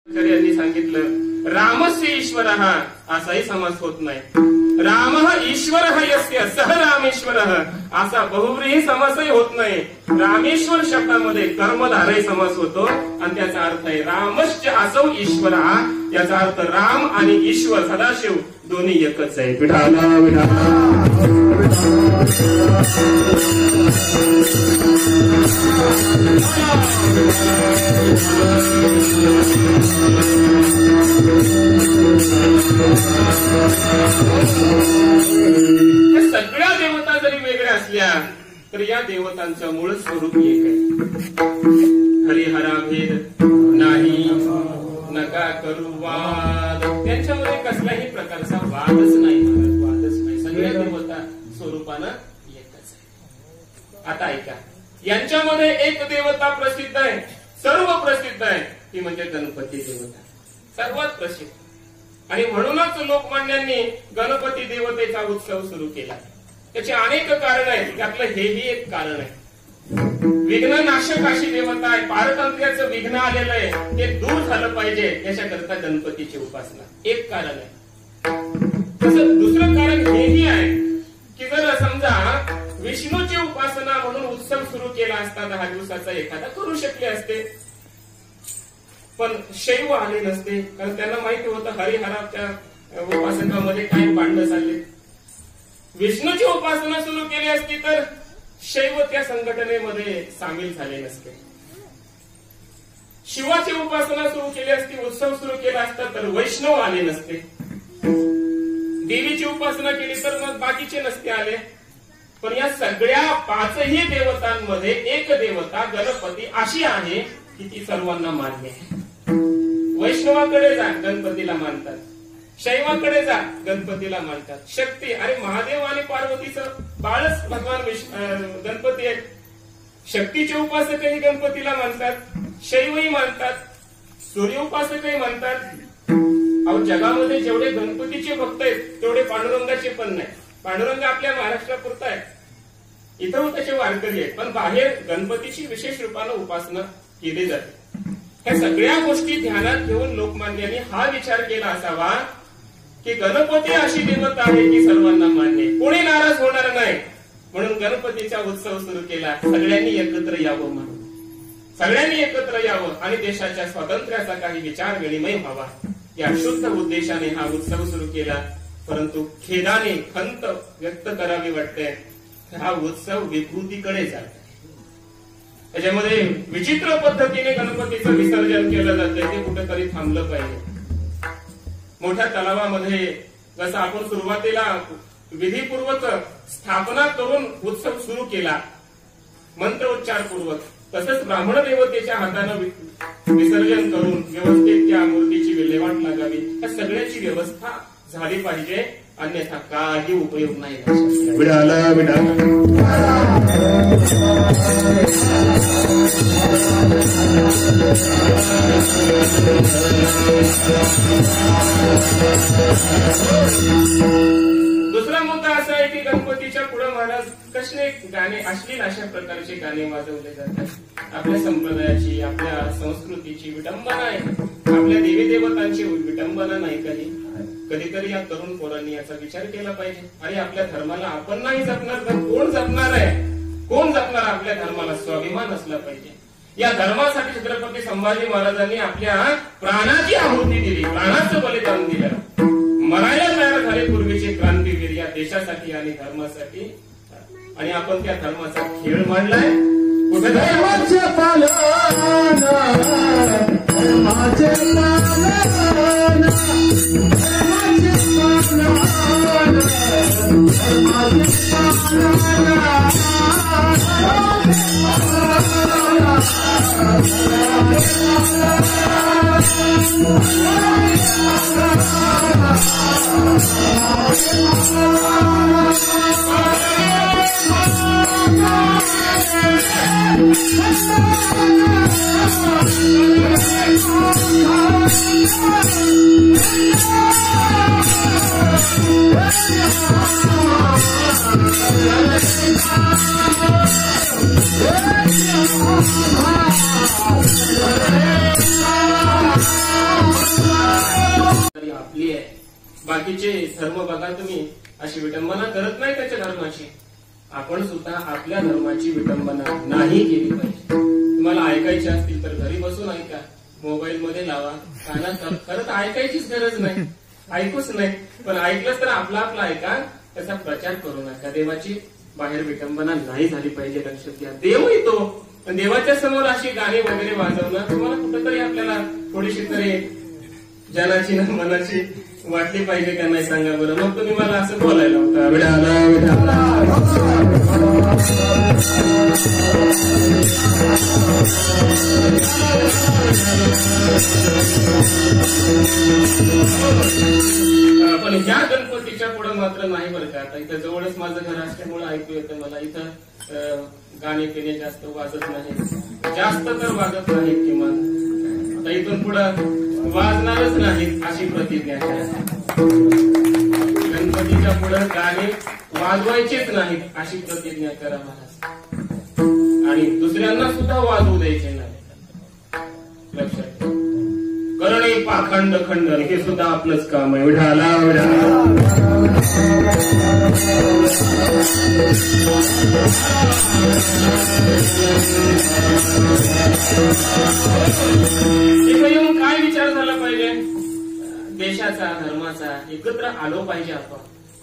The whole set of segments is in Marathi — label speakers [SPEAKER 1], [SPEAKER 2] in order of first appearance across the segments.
[SPEAKER 1] यांनी सांगितलं रामस्य ईश्वरः असाही समास होत नाही. रामः ईश्वरः यस्य सह रामेश्वरः असा बहुव्रीही समासही होत नाही. रामेश्वर शब्दामध्ये कर्मधारय समास होतो आणि त्याचा अर्थ आहे रामश्च असौ ईश्वरः. याचा अर्थ राम आणि ईश्वर सदाशिव दोन्ही एकच आहे. विठाला सगळ्या देवता जरी वेगळ्या असल्या तर या देवतांचं मूळ स्वरूप एक आहे. हरिहरा भेद नाही नका करू वाद. त्यांच्यामध्ये कसल्याही प्रकारचा वादच नाही. सगळ्या देवता स्वरूपानं एकच आहे. आता ऐका, यांच्यामध्ये एक देवता प्रसिद्ध आहे, सर्व प्रसिद्ध आहे, ती म्हणजे गणपती देवता सर्वात प्रसिद्ध. आणि म्हणूनच लोकमान्यांनी गणपती देवतेचा उत्सव सुरू केला. त्याची अनेक कारण आहेत, त्यातलं हेही एक कारण आहे. विघ्ननाशक अशी देवता आहे. पारतंत्र्याचं विघ्न आलेलं आहे ते दूर झालं पाहिजे याच्याकरता गणपतीची उपासना एक कारण आहे. तसं दुसरं कारण हेही आहे की जर समजा विष्णूची उपासना म्हणून उत्सव सुरू केला असता 10 दिवसाचा एखादा करू शकले असते, पण शैव आले नसते. कारण त्यांना माहिती होतं हरिहराच्या उपासकामध्ये काय भांडण चालले. विष्णूची उपासना सुरू केली असती तर शैव त्या संघटनेमध्ये सामील झाले नसते. शिवाची उपासना सुरू केली असती, उत्सव सुरू केला असता तर वैष्णव आले नसते. देवीची उपासना केली तर मग बाकीचे नसते आले. पण या सगळ्या 5ही देवतांमध्ये एक देवता गणपती अशी आहे की ती सर्वांना मान्य आहे. वैष्णवाकडे जा गणपतीला मानतात, शैवाकडे जा गणपतीला मानतात. शक्ती अरे महादेव आणि पार्वतीचं बाळच भगवान गणपती आहेत. शक्तीचे उपासकही गणपतीला मानतात, शैवही मानतात, सूर्य उपासकही मानतात. अहो जगामध्ये जेवढे गणपतीचे भक्त आहेत तेवढे पांडुरंगाचे पण नाही. पांडुरंग आपल्या महाराष्ट्रापुरता आहे, इथं त्याचे वारकरी आहेत, पण बाहेर गणपतीची विशेष रूपानं उपासना केली जाते. ह्या सगळ्या गोष्टी ध्यानात घेऊन लोकमान्यांनी हा विचार केला असावा की गणपती अशी देवता आहे की सर्वांना मान्य, कोणी नाराज होणार नाही. म्हणून गणपतीचा उत्सव सुरू केला. सगळ्यांनी एकत्र यावं म्हणून, सगळ्यांनी एकत्र यावं आणि देशाच्या स्वातंत्र्याचा काही विचार विनिमय व्हावा या शुद्ध उद्देशाने हा उत्सव सुरू केला. परंतु खेदाने खंत व्यक्त करावी वाटते, हा उत्सव विकृतीकडे जात आहे. त्याच्यामध्ये विचित्र पद्धतीने गणपतीचं विसर्जन केलं जातं. ते कुठेतरी थांबलं पाहिजे. मोठ्या तलावामध्ये जसं आपण सुरुवातीला विधीपूर्वक स्थापना करून उत्सव सुरू केला मंत्रोच्चारपूर्वक, तसंच ब्राह्मण देवतेच्या हातानं विसर्जन करून व्यवस्थित त्या मूर्तीची विल्हेवाट लागावी. या सगळ्याची व्यवस्था झाली पाहिजे, अन्यथा काही उपयोग नाही. दुसरा मुद्दा असा आहे की गणपतीच्या पुढे महाराज कसले गाणे, अश्लील अशा प्रकारचे गाणे वाजवले जातात. आपल्या संप्रदायाची, आपल्या संस्कृतीची विटंबना आहे, आपल्या देवी देवतांची विटंबना नाही. कधीतरी या तरुण पोरांनी याचा विचार केला पाहिजे. आणि आपल्या धर्माला आपण नाही जपणार तर कोण जपणार आहे? कोण जपणार आपल्या धर्माला? स्वाभिमान असला पाहिजे. या धर्मासाठी छत्रपती संभाजी महाराजांनी आपल्या प्राणाची आहुती दिली, प्राणाचं बलिदान दिलं. मरायला तयार झाले पूर्वीचे क्रांतीवीर या देशासाठी आणि धर्मासाठी. आणि आपण त्या धर्माचा खेळ मांडलाय. बाकीचे धर्म बघा तुम्ही अशी विटंबना करत नाही त्याच्या धर्माची. आपण सुद्धा आपल्या धर्माची विटंबना नाही केली पाहिजे. तुम्हाला ऐकायचे असतील तर घरी बसून ऐका, मोबाईल मध्ये लावा, कानात. खरं तर ऐकायचीच गरज नाही, ऐकूच नाही, पण ऐकलंच तर आपला आपला ऐका, त्याचा प्रचार करू नका. देवाची बाहेर विटंबना नाही झाली पाहिजे. लक्षात घ्या, देव येतो पण देवाच्या समोर अशी गाणी वगैरे वाजवणं तुम्हाला कुठंतरी आपल्याला थोडीशी तरी जनाची ना मनाची वाटली पाहिजे का नाही सांगा बरं. मग तुम्ही मला असं बोलायला होता विडाला विडाला. पण ह्या गणपतीच्या पुढे मात्र नाही बरं का. आता इथं जवळच माझं घर असल्यामुळे ऐकू येतं मला. इथं गाणे पिणे जास्त वाजत नाही, जास्त तर वाजत नाहीत किमान. आता इथून पुढं वाजणारच नाही अशी प्रतिज्ञा करा. गणपतीच्या पुढे गाणे वाजवायचेच नाहीत अशी प्रतिज्ञा करा मला. आणि दुसऱ्यांना सुद्धा वाजवू द्यायचे नाही. लक्षात घ्या, करणे पाखंड खंडन हे सुद्धा आपलंच काम आहे. विढाला विढाला. इथं येऊन काय विचार झाला पाहिजे? देशाचा, धर्माचा एकत्र आलो पाहिजे. आपण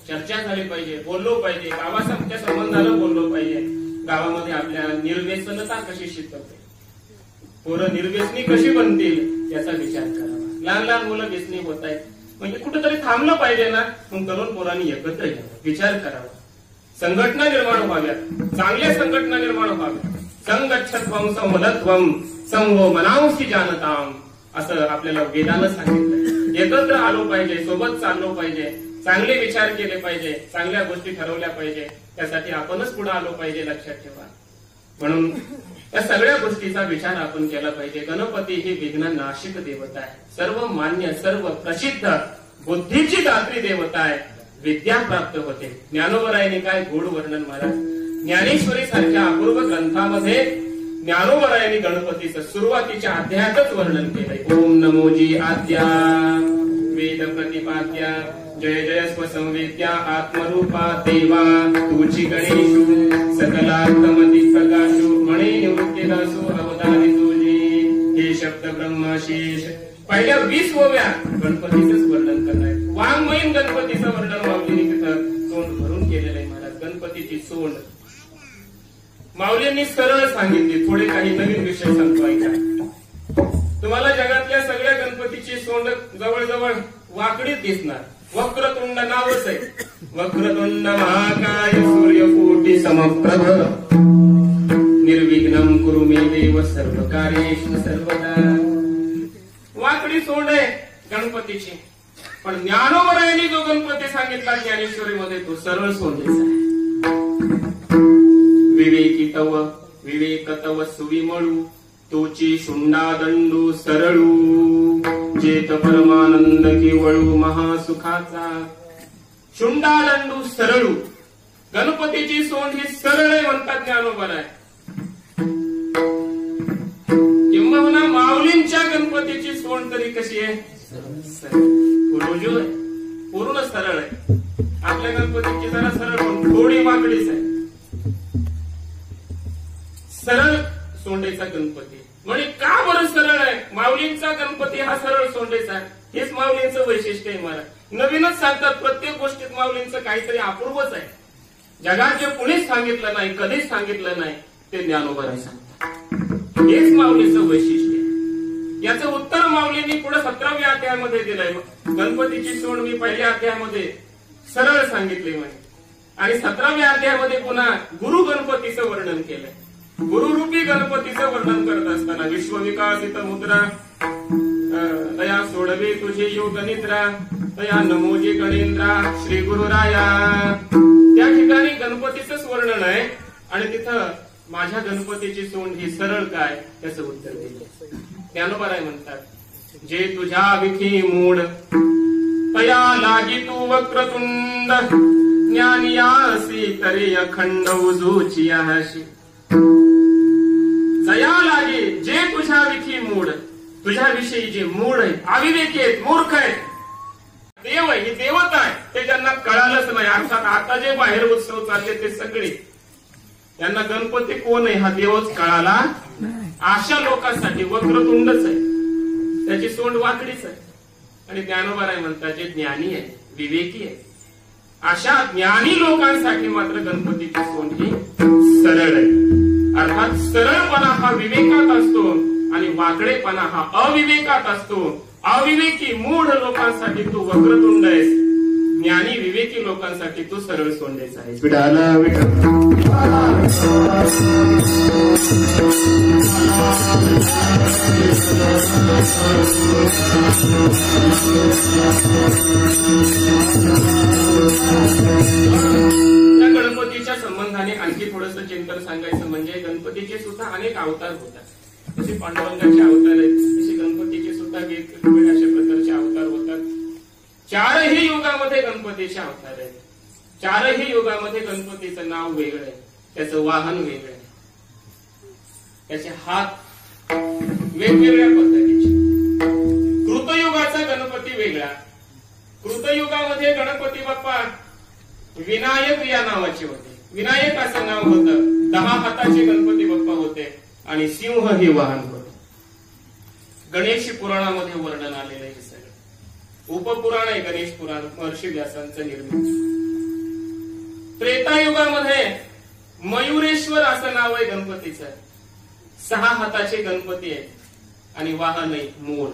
[SPEAKER 1] चर्चा झाली पाहिजे, बोललो पाहिजे, गावाच्या संबंधाला बोललो पाहिजे. गावामध्ये आपल्या निर्व्यसनता कशी शिकवते, पोरं निर्व्यसनी कशी बनतील याचा विचार करावा. लहान लहान मुलं व्यसनी होत आहेत म्हणजे कुठेतरी थांबलं पाहिजे ना. मग तरुण पोरांनी एकत्र यावं, विचार करावा, संघटना निर्माण व्हाव्यात, चांगल्या संघटना निर्माण व्हाव्यात. संगच्छत्वम संवदत्वम संवो मनांसी जानताम असं आपल्याला वेदानं सांगितलं. एकत्र आलो पाहिजे, सोबत चाललो पाहिजे, चांगले विचार केले पाहिजे, चांगल्या गोष्टी ठरवल्या पाहिजे. त्यासाठी आपणच पुढे आलो पाहिजे. लक्षात ठेवा. म्हणून या सगळ्या गोष्टीचा विचार आपण केला पाहिजे. गणपती ही विघ्न नाशिक देवता आहे, सर्व मान्य, सर्व प्रसिद्ध, बुद्धीची दात्री देवता आहे. विद्या प्राप्त होते. ज्ञानोबरायांनी काय गोड वर्णन महाराज. ज्ञानेश्वरी सारख्या अपूर्व ग्रंथामध्ये ज्ञानोबरायांनी गणपतीचं सुरुवातीच्या अध्यायातच वर्णन केलंय. ओम नमोजी आद्या वेद प्रतिपाद्या जय जय स्वसंवेद्या आत्मरूपा देवा तुझी गणेशु सकलात्मति प्रकाशु मणे निवृत्ती दासो अवतारी तुझी. हे शब्द ब्रह्मशेष पहिल्या 20 ओव्या गणपतीचंच वर्णन करणार. वाङ्मयीन गणपतीचं वर्णन माऊलींनी तिथं सोंड भरून केलेलं आहे महाराज. गणपतीची सोंड माऊलींनी सरळ सांगितली. थोडे काही नवीन विषय सांगतो ऐका. तुम्हाला जगातल्या सगळ्या गणपतीची सोंड जवळजवळ वाकडीच दिसणार. वक्रतुंड नावच आहे. वक्रतुंड महाकाय सूर्यकोटी समप्रभ निर्विघ्नं कुरु मे देव सर्व कार्येषु सर्वदा. वाकडी सोंड आहे गणपतीची. पण ज्ञानोबरायांनी जो गणपती सांगितला ज्ञानेश्वरीमध्ये तो सरळ सोंडेचा आहे. विवेकी तव विवेक तव सुविमळू तोची शुंडादंडू सरळू जेत परमानंद केवळू महासुखाचा. शुंडादंडू सरळू गणपतीची सोंड ही सरळ आहे म्हणतात ज्ञानोबराय. किंबहुना माऊलींच्या गणपतीची सोंड तरी कशी आहे? रुजू आहे, पूर्ण सरळ आहे. आपल्या गणपतीची जरा सरळ थोडी वाकडीच आहे. सरळ सोंडेचा गणपती म्हणजे का बरं सरळ आहे? माऊलींचा गणपती हा सरळ सोंडेचा आहे. हेच माऊलींचं वैशिष्ट्य आहे. मला नवीनच सांगतात. प्रत्येक गोष्टीत माऊलींचं काहीतरी अपूर्वच आहे. जगात जे कुणीच सांगितलं नाही, कधीच सांगितलं नाही, ते ज्ञानोबराय सांगतात. हेच माऊलीचं वैशिष्ट्य आहे. याचं उत्तर माऊलींनी पुढे 17व्या अध्यायामध्ये दिलंय. गणपतीची सोंड मी पहिल्या अध्यायामध्ये सरळ सांगितली म्हणे आणि 17व्या अध्यायामध्ये पुन्हा गुरु गणपतीचं वर्णन केलंय. गुरुरूपी गणपतीचं वर्णन करत असताना विश्वविकासित मुद्रा तया सोडवे तुझे योग निद्रा तया नमोजी गणेंद्रा श्री गुरुराया. त्या ठिकाणी गणपतीचंच वर्णन आहे आणि तिथं माझ्या गणपतीची सोंड ही सरळ काय त्याचं उत्तर दिलं. ज्ञानोबराय म्हणतात जे तुझ्या विखी मूड तया लागी तू वक्रतुंड ज्ञानियासी तरे अखंड उजूची आशी. जया लागे जे तुझ्या विखी मूड, तुझ्याविषयी जे मूड आहे, अविवेकी आहेत, मूर्ख आहेत, ते देव आहे, ही देवता आहे, ते ज्यांना कळालंच नाही. अर्थात आता जे बाहेर उत्सव चालले ते सगळे, त्यांना गणपती कोण आहे हा देवच कळाला. अशा लोकांसाठी वक्रतुंडच आहे, त्याची सोंड वाकडीच आहे. आणि ज्ञानोबा म्हणतात जे ज्ञानी आहे, विवेकी आहे, अशा ज्ञानी लोकांसाठी मात्र गणपतीची सोंड ही सरळ आहे. अर्थात सरळपणा हा विवेकात असतो आणि वाकडेपणा हा अविवेकात असतो. अविवेकी मूढ लोकांसाठी तू वक्रतुंड आहेस, ज्ञानी विवेकी लोकांसाठी तू सरळ सोंडेच आहेस. या गणपतीच्या संबंधाने आणखी थोडंसं चिंतन सांगायचं म्हणजे गणपतीचे सुद्धा अनेक अवतार होतात. जसे पांडुरंगाचे अवतार आहेत तसे गणपतीचे सुद्धा वेगवेगळे अशा प्रकारचे अवतार होतात. चारही युगामध्ये गणपतीचे अवतार आहेत. चारही युगामध्ये गणपतीचं नाव वेगळं आहे, त्याचं वाहन वेगळं आहे, त्याचे हात वेगवेगळ्या पद्धतीचे. कृतयुगाचा गणपती वेगळा. कृतयुगामध्ये गणपती बाप्पा विनायक या नावाचे होते. विनायक असं नाव होतं. 10 हाताचे गणपती बाप्पा होते आणि सिंह हे वाहन होते. गणेश पुराणामध्ये वर्णन आलेलं आहे. सगळं उपपुराण आहे गणेश पुराण, महर्षी व्यासांचं निर्मित. त्रेतायुगामध्ये मयुरेश्वर असं नाव आहे गणपतीचं. 6 हाताचे गणपती आहेत आणि वाहन आहे मोर,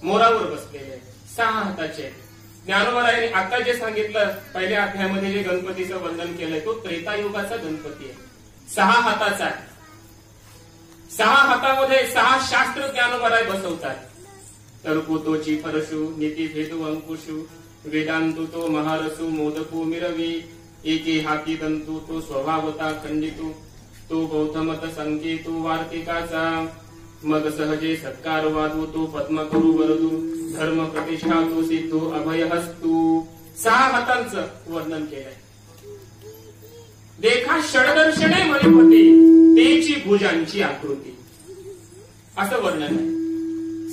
[SPEAKER 1] मोरावर बसलेले आहे, 6 हाताचे. ज्ञानोबरायांनी आता जे सांगितलं पहिल्या अध्यायामध्ये जे गणपतीचं वर्णन केलंय तो त्रेतायुगाचा गणपती आहे, 6 हाताचा आहे. 6 हातामध्ये 6 शास्त्र ज्ञानोबराय बसवतात. तर्कुतोची फरशु, नीतिभेदो अंकुशु, वेदांतु तो महारसु, मोदको मिरवी, एके हाती दंतु तो स्वभावता खंडितू, तो गौतमत संकेतू वार्तिकाचा, मग सहजे सत्कार वादू तो पद्म करू वरदू, धर्म प्रतिष्ठा तो सिद्धू अभय हस्तू. 6 हातांचं वर्णन केलंय. देखा षडदर्शने मणिपती, तेची भुजांची आकृती, असं वर्णन आहे.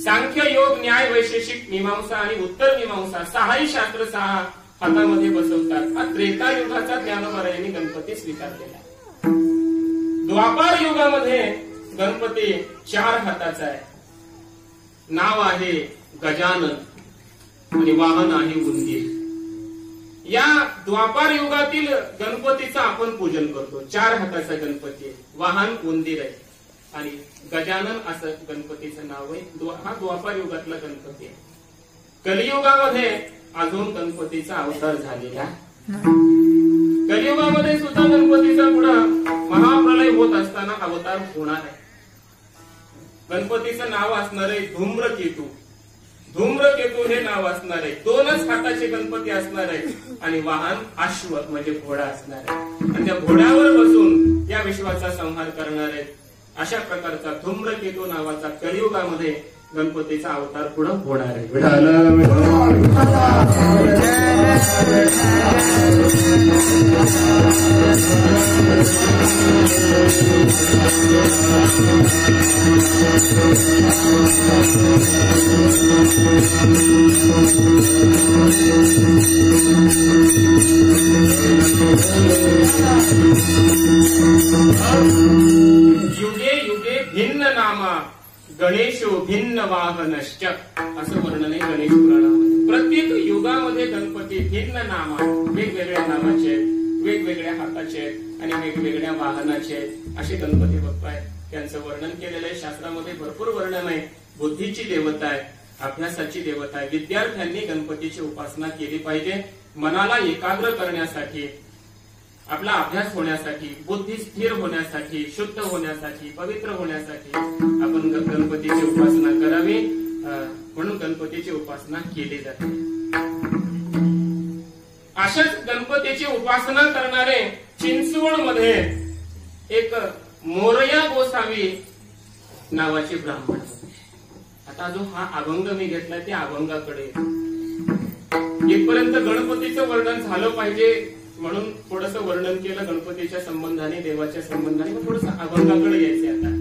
[SPEAKER 1] सांख्य, योग, न्याय, वैशेषिक, मीमांसा आणि उत्तर मीमांसा 6ही शास्त्र 6 हातामध्ये बसवतात. हा त्रेतायुगाचा ज्ञानोबरायांनी गणपती स्वीकारलेला. द्वापार युगामध्ये गणपती 4 हाताचा आहे. नाव आहे गजानन आणि वाहन आहे उंदीर. या द्वापार युगातील गणपतीचं आपण पूजन करतो. 4 हाताचा गणपती आहे, वाहन उंदीर आहे आणि गजानन असं गणपतीचं नाव आहे. हा द्वापार युगातला गणपती आहे. कलियुगामध्ये अजून गणपतीचा अवतार झालेला. कलियुगामध्ये सुद्धा गणपतीचा पुढं महाप्रलय होत असताना अवतार होणार आहे. गणपतीचं नाव असणार आहे धूम्रकेतू. धूम्रकेतू हे नाव असणार आहे. 2च हाताचे गणपती असणार आहे आणि वाहन अश्व म्हणजे घोडा असणार आहे आणि त्या घोड्यावर बसून या विश्वाचा संहार करणार आहेत. अशा प्रकारचा धूम्रकेतू नावाचा कलियुगामध्ये गणपतीचा अवतार पुढे होणार आहे. युगे युगे भिन्न नामा गणेशो भिन्न वाहनश्च, असं वर्णन आहे गणेश पुराणामध्ये. प्रत्येक युगामध्ये गणपती भिन्न नामा, वेगवेगळ्या नावाचे आहेत, वेगवेगळ्या हाताचे आहेत आणि वेगवेगळ्या वाहनाचे आहेत. असे गणपती बाप्पा आहेत. त्यांचं वर्णन केलेलं आहे. शास्त्रामध्ये भरपूर वर्णन आहे. बुद्धीची देवता आहे, अभ्यासाची देवता आहे. विद्यार्थ्यांनी गणपतीची उपासना केली पाहिजे. मनाला एकाग्र करण्यासाठी, आपला अभ्यास होण्यासाठी, बुद्धी स्थिर होण्यासाठी, शुद्ध होण्यासाठी, पवित्र होण्यासाठी आपण गणपतीची उपासना करावी. म्हणून गणपतीची उपासना केली जाते. अशाच गणपतीची उपासना करणारे चिंचवडमध्ये एक मोरया गोसावी नावाचे ब्राह्मण होते. आता जो हा अभंग मी घेतला त्या अभंगाकडे इथपर्यंत गणपतीचं वर्णन झालं पाहिजे म्हणून थोडंसं वर्णन केलं गणपतीच्या संबंधाने, देवाच्या संबंधाने. थोडंसं अभंगाकडे यायचे आता.